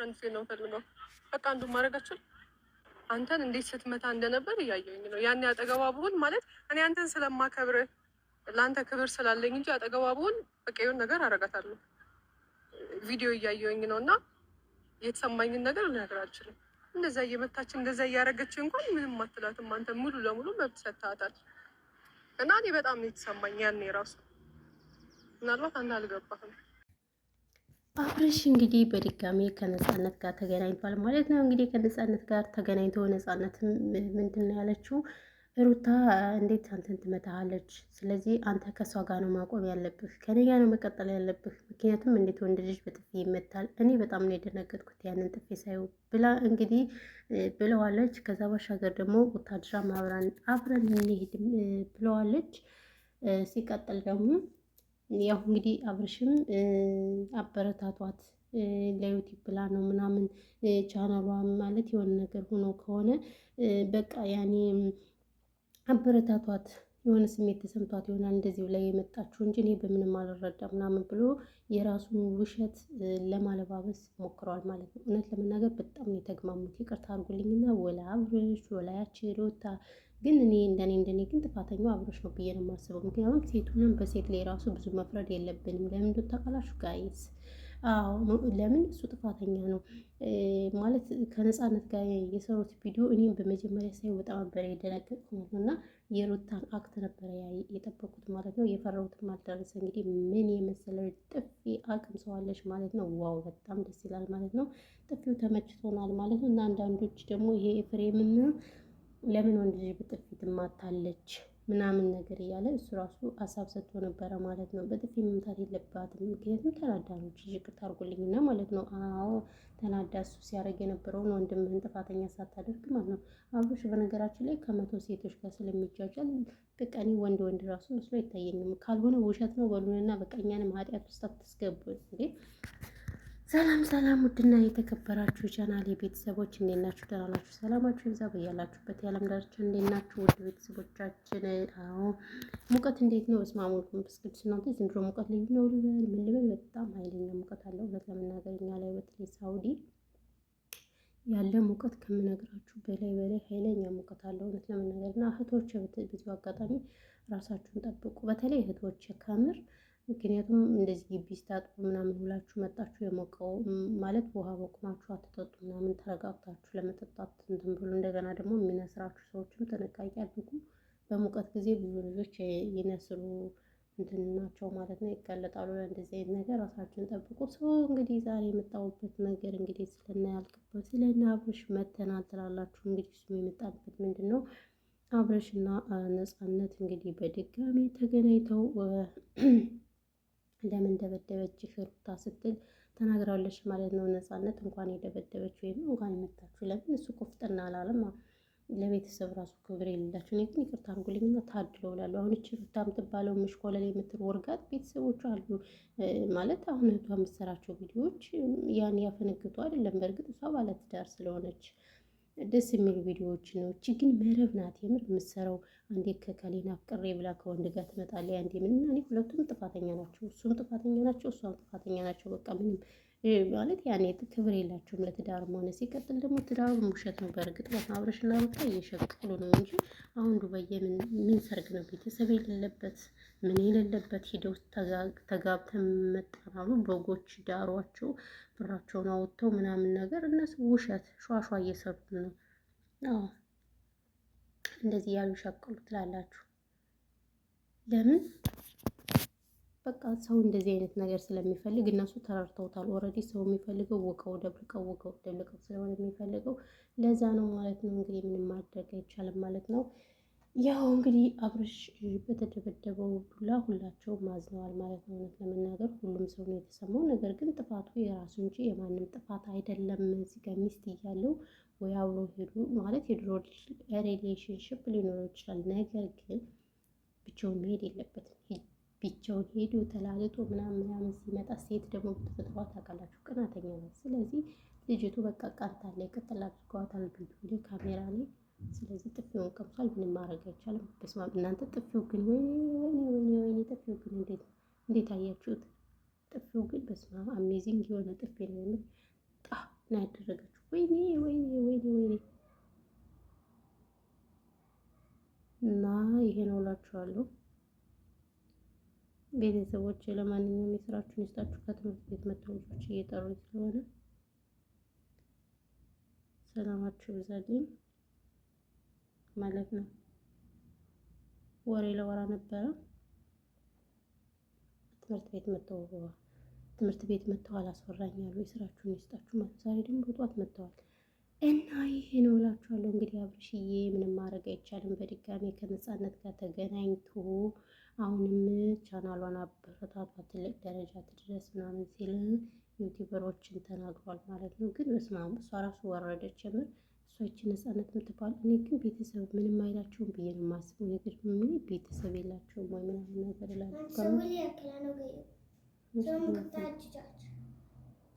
ፍሬንድ ፊል ነው ፈልገው በቃ አንዱ ማድረጋችን አንተን እንዴት ስትመታ እንደነበር እያየሁኝ ነው። ያን አጠገቧ ብሆን ማለት እኔ አንተን ስለማከብር ለአንተ ክብር ስላለኝ እንጂ አጠገቧ ብሆን በቃ የሆነ ነገር አረጋታለሁ። ቪዲዮ እያየሁኝ ነው እና የተሰማኝን ነገር ልነግር አልችልም። እንደዛ እየመታችን እንደዛ እያደረገች እንኳን ምንም አትላትም። አንተ ሙሉ ለሙሉ መብት ሰጥተሃታል እና እኔ በጣም ነው የተሰማኝ ያኔ ራሱ። ምናልባት አንተ አልገባህም። አብርሽ እንግዲህ በድጋሚ ከነፃነት ጋር ተገናኝቷል ማለት ነው። እንግዲህ ከነፃነት ጋር ተገናኝቶ ነፃነት ምንድን ነው ያለችው? ሩታ እንዴት አንተን ትመታሃለች? ስለዚህ አንተ ከሷ ጋር ነው ማቆም ያለብህ፣ ከኔ ጋር ነው መቀጠል ያለብህ። ምክንያቱም እንዴት ወንድ ልጅ በጥፊ ይመታል? እኔ በጣም ነው የደነገጥኩት ያንን ጥፊ ሳይው ብላ እንግዲህ ብለዋለች። ከዛ ባሻገር ደግሞ ወታደራ አብረን እንሄድ ብለዋለች። ሲቀጥል ደግሞ ያው እንግዲህ አብርሽም አበረታቷት ለዩቲዩብ ብላ ነው ምናምን ቻናሏ ማለት የሆነ ነገር ሆኖ ከሆነ በቃ ያኔ አበረታቷት የሆነ ስሜት ተሰምቷት ይሆናል እንደዚህ ላይ የመጣችው እንጂ እኔ በምንም አልረዳ ምናምን ብሎ የራሱን ውሸት ለማለባበስ ሞክረዋል ማለት ነው። እውነት ለመናገር በጣም ነው የተግማሙት። ይቅርታ አድርጉልኝና ወላ አብርሽ ወላ ያቺ ሩታ ግን እኔ እንደኔ ግን ጥፋተኛው አብርሽ ነው ብዬ ነው የማስበው። ምክንያቱም ሴቱንም በሴት ላይ ራሱ ብዙ መፍረድ የለብንም። ለምን ታውቃላችሁ ጋይስ? አዎ ለምን እሱ ጥፋተኛ ነው ማለት ከነፃነት ጋር የሰሩት ቪዲዮ እኔም በመጀመሪያ ሳይ በጣም ነበር የደነገጥኩት እና የሩታን አክት ነበረ የጠበቁት ማለት ነው። የፈራሁትም አልደረሰ። እንግዲህ ምን የመሰለ ጥፊ አቅምሰዋለች ማለት ነው። ዋው በጣም ደስ ይላል ማለት ነው። ጥፊው ተመችቶናል ማለት ነው። እና አንዳንዶች ደግሞ ይሄ ኤፍሬምና ለምን ወንድ ልጅ በጥፊ ትማታለች ምናምን ነገር እያለ እሱ ራሱ ሀሳብ ሰጥቶ ነበረ ማለት ነው። በጥፊ መምታት የለባትም ምክንያቱም ተናዳ ነው። ይቅርታ አድርጉልኝና ማለት ነው። አዎ ተናዳ እሱ ሲያደርግ የነበረውን ወንድምህን ጥፋተኛ ሳታደርግ ማለት ነው። አብርሽ በነገራችን ላይ ከመቶ ሴቶች ጋር ስለሚጃጃል በቃ እኔ ወንድ ራሱ መስሎ አይታየኝም። ካልሆነ ውሸት ነው በሉንና በቃ እኛንም ኃጢአት ውስጥ አትስገቡ እንዴ። ሰላም ውድና የተከበራችሁ ቻናል የቤተሰቦች እንዴት ናችሁ? ደህና ናችሁ? ሰላማችሁ ይብዛ በያላችሁበት የዓለም ዳርቻ። እንዴት ናችሁ ውድ ቤተሰቦቻችን? አዎ ሙቀት እንዴት ነው? በስመ አብ ወወልድ ወመንፈስ ቅዱስ ነው። ዘንድሮ ሙቀት ልዩ ነው ልበል ምን ልበል? በጣም ኃይለኛ ሙቀት አለው። እውነት ለመናገር እኛ ላይ በተለይ ሳውዲ ያለ ሙቀት ከምነግራችሁ በላይ ኃይለኛ ሙቀት አለው። እውነት ለመናገር እና እህቶች በዚህ አጋጣሚ ራሳችሁን ጠብቁ። በተለይ እህቶች ከምር ምክንያቱም እንደዚህ ግቢ ስታጥቡ ምናምን ሁላችሁ መጣችሁ የሞቀው ማለት ውሃ በቁማችሁ አትጠጡ ምናምን ተረጋግታችሁ ለመጠጣት እንትን ብሎ እንደገና ደግሞ የሚነስራችሁ ሰዎችም ጥንቃቄ አድርጉ። በሙቀት ጊዜ ብዙ ልጆች ይነስሩ እንትን ናቸው ማለት ነው፣ ይጋለጣሉ ለእንደዚህ አይነት ነገር። ራሳችሁን ጠብቁ። ሰው እንግዲህ ዛሬ የመጣሁበት ነገር እንግዲህ ስለናያልቅበት ስለና አብርሽ መተናል ትላላችሁ። እንግዲህ እሱ የመጣበት ምንድን ነው? አብርሽ እና ነፃነት እንግዲህ በድጋሚ ተገናኝተው ለምን ደበደበችሽ ሩታ ስትል ተናግራለች ማለት ነው። ነፃነት እንኳን የደበደበች ወይም እንኳን የመታችሁ ለምን እሱ ኮፍጠና አላለም። ለቤተሰብ ራሱ ክብር የሌላቸው። እኔ ግን ይቅርታ አድርጉልኝና ታድለው እላለሁ። አሁን እቺ ሩታ የምትባለው ምሽኮለል የምትል ወርጋት ቤተሰቦች አሉ ማለት አሁን እህቷ የምትሰራቸው ቪዲዮዎች ያን ያፈነግጡ አይደለም። በእርግጥ እሷ ባለትዳር ስለሆነች ደስ የሚሉ ቪዲዮዎች ነው። እቺ ግን መረብ ናት የምር የምትሰራው። አንዴ ከከሌና ፍቅሬ ብላ ከወንድ ጋር ትመጣለች። አንዴ ምን እኔ ሁለቱም ጥፋተኛ ናቸው። እሱም ጥፋተኛ ናቸው፣ እሷም ጥፋተኛ ናቸው። በቃ ምንም ማለት ያኔ ክብር የላቸውም ለትዳርም ሆነ። ሲቀጥል ደግሞ ትዳሩ ውሸት ነው። በእርግጥ አብርሽና ሩታ እየሸቀሉ ነው እንጂ አሁን ዱባይ ምን ሰርግ ነው? ቤተሰብ የሌለበት ምን የሌለበት ሂደው ተጋብተን መጣናሉ። በጎች ዳሯቸው ብራቸውን አወጥተው ምናምን ነገር እነሱ ውሸት ሿሿ እየሰሩ ነው። አዎ እንደዚህ ያሉ ሸቀሉ ትላላችሁ። ለምን በቃ ሰው እንደዚህ አይነት ነገር ስለሚፈልግ እነሱ ተረድተውታል። ኦልሬዲ ሰው የሚፈልገው ወቀው ደብልቀው ስለሆነ የሚፈልገው ለዛ ነው ማለት ነው። እንግዲህ ምንም ማድረግ አይቻልም ማለት ነው። ያው እንግዲህ አብርሽ በተደበደበው ዱላ ሁላቸውም አዝነዋል ማለት ነው። እውነት ለመናገር ሁሉም ሰው ነው የተሰማው። ነገር ግን ጥፋቱ የራሱ እንጂ የማንም ጥፋት አይደለም። እዚህ ጋር ሚስት እያለው ወይ አብሮ ሄዱ ማለት የድሮ ሪሌሽንሽፕ ሊኖረው ይችላል። ነገር ግን ብቻውን መሄድ የለበትም። ብቻውን ሄዱ ተላልጦ ምናምን ሲመጣ ሴት ደግሞ በተፈጥሯ ታውቃላችሁ ቅናተኛ ናት። ስለዚህ ልጅቱ በቃ ቀንታለች፣ ቅጥል አድርገዋታል ቪዲዮ ላይ ካሜራ ላይ። ስለዚህ ጥፊውን ቀምሷል። ምንም ማድረግ አይቻልም። በስመ አብ እናንተ ጥፊው ግን ወይኔ ጥፊው ግን እንዴት አያችሁት? ጥፊው ግን በስመ አብ አሜዚንግ የሆነ ጥፊ ነው። እና ያደረገችው ወይኔ ወይኔ ወይኔ ወይኔ። እና ይሄ ነው እላችኋለሁ ቤተሰቦች። ለማንኛውም የስራችሁን ይስጣችሁ። ከትምህርት ቤት መተው ልጆች እየጠሩኝ ስለሆነ ሰላማችሁ ይብዛልኝ ማለት ነው። ወሬ ለወራ ነበረ። ትምህርት ቤት መተው አላስፈራኝ ያሉ የስራችሁን ይስጣችሁ ማለት። ዛሬ ደግሞ በጠዋት መተዋል እና ይሄ ነው እላችኋለሁ። እንግዲህ አብርሽዬ ምንም ማድረግ አይቻልም። በድጋሚ ከነፃነት ጋር ተገናኝቶ አሁንም ቻናሏን አበረታቷ ትልቅ ደረጃ ትድረስ ምናምን ሲል ዩቲዩበሮችን ተናግሯል ማለት ነው። ግን በስመ አብ እሷ ራሱ ወረደች የምር። እሷ ይቺ ነፃነት የምትባል እኔ ግን ቤተሰብ ምንም አይላቸውም ብዬ ነው የማስበው። ነገር ምን ቤተሰብ የላቸውም ወይ ምናምን ነገር እላለሁ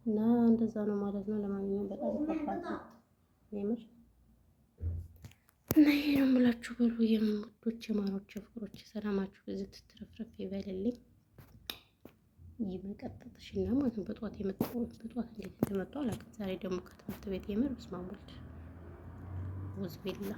እና እንደዛ ነው ማለት ነው። ለማንኛውም በጣም ከባድ ነው የምር እና ይሄ ነው የምላችሁ። በሉ የምወዶች የማሮች ፍቅሮች ሰላማችሁ በዚህ ትትረፍረፍ ይበልልኝ። ይመቀጥጥሽና ማለት ነው። በጠዋት በጠዋት እንዴት እንደመጣሁ አላውቅም። ዛሬ ደግሞ ከትምህርት ቤት የምር በስመ አብ ወልድ ውዝ ቢላ